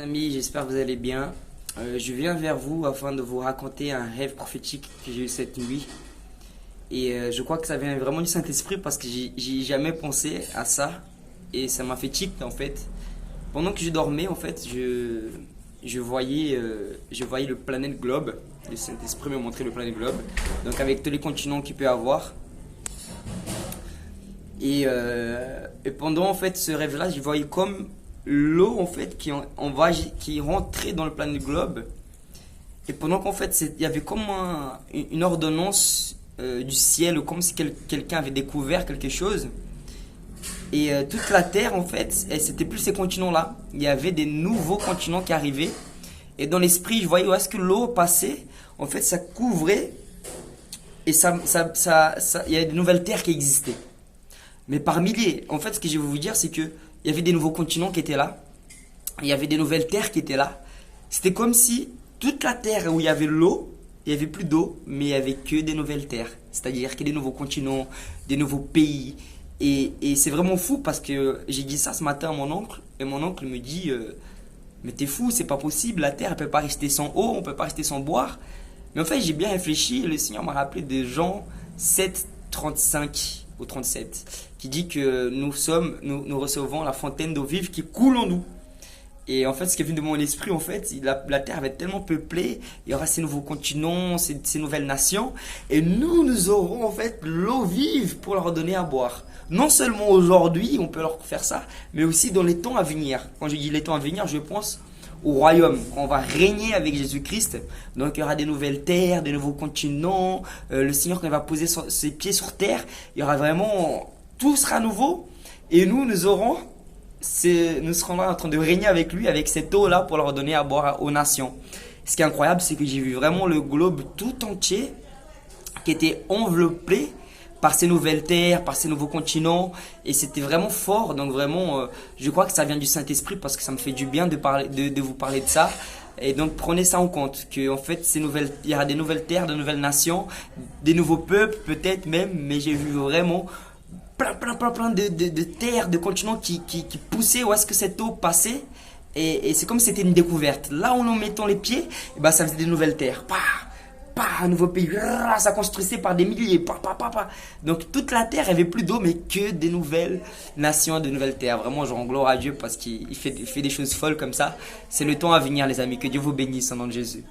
Amis, j'espère que vous allez bien. Je viens vers vous afin de vous raconter un rêve prophétique que j'ai eu cette nuit. Et je crois que ça vient vraiment du Saint-Esprit parce que j'ai jamais pensé à ça. Et ça m'a fait tilt en fait. Pendant que je dormais, en fait, je voyais le planète globe. Le Saint-Esprit me montrait le planète globe. Donc avec tous les continents qu'il peut y avoir. Et pendant en fait ce rêve-là, je voyais comme l'eau en fait qui rentrait dans le planète globe. Et pendant qu'en fait il y avait comme une ordonnance du ciel, comme si quelqu'un avait découvert quelque chose. Et toute la Terre en fait, c'était plus ces continents-là. Il y avait des nouveaux continents qui arrivaient. Et dans l'esprit, je voyais où est-ce que l'eau passait. En fait, ça couvrait et il y avait de nouvelles terres qui existaient. Mais par milliers. En fait, ce que je vais vous dire, c'est que il y avait des nouveaux continents qui étaient là. Il y avait des nouvelles terres qui étaient là. C'était comme si toute la terre où il y avait l'eau, il n'y avait plus d'eau, mais il n'y avait que des nouvelles terres. C'est-à-dire que des nouveaux continents, des nouveaux pays. Et c'est vraiment fou parce que j'ai dit ça ce matin à mon oncle. Et mon oncle me dit mais t'es fou, c'est pas possible. La terre, elle peut pas rester sans eau, on peut pas rester sans boire. Mais en fait, j'ai bien réfléchi et le Seigneur m'a rappelé de Jean 7, 35 au 37 qui dit que nous recevons la fontaine d'eau vive qui coule en nous. Et en fait, ce qui est venu de mon esprit, en fait, la terre va être tellement peuplée, il y aura ces nouveaux continents, ces nouvelles nations, et nous aurons en fait l'eau vive pour leur donner à boire. Non seulement aujourd'hui, on peut leur faire ça, mais aussi dans les temps à venir. Quand je dis les temps à venir, je pense au royaume. On va régner avec Jésus-Christ. Donc il y aura des nouvelles terres, des nouveaux continents. Le Seigneur, quand il va poser ses pieds sur terre, il y aura vraiment... Tout sera nouveau. Et nous serons là en train de régner avec lui, avec cette eau-là, pour leur donner à boire aux nations. Ce qui est incroyable, c'est que j'ai vu vraiment le globe tout entier qui était enveloppé par ces nouvelles terres, par ces nouveaux continents, et c'était vraiment fort. Donc vraiment, je crois que ça vient du Saint-Esprit parce que ça me fait du bien de vous parler de ça. Et donc prenez ça en compte, que en fait il y aura des nouvelles terres, de nouvelles nations, des nouveaux peuples peut-être même, mais j'ai vu vraiment plein de terres, de continents qui poussaient où est-ce que cette eau passait. Et c'est comme si c'était une découverte. Là où nous mettons les pieds, et ben, ça faisait des nouvelles terres. Un nouveau pays, ça construisait par des milliers. Donc toute la terre avait plus d'eau, mais que des nouvelles nations, de nouvelles terres. Vraiment, je rends gloire à Dieu parce qu'il fait des choses folles comme ça. C'est le temps à venir, les amis. Que Dieu vous bénisse au nom de Jésus.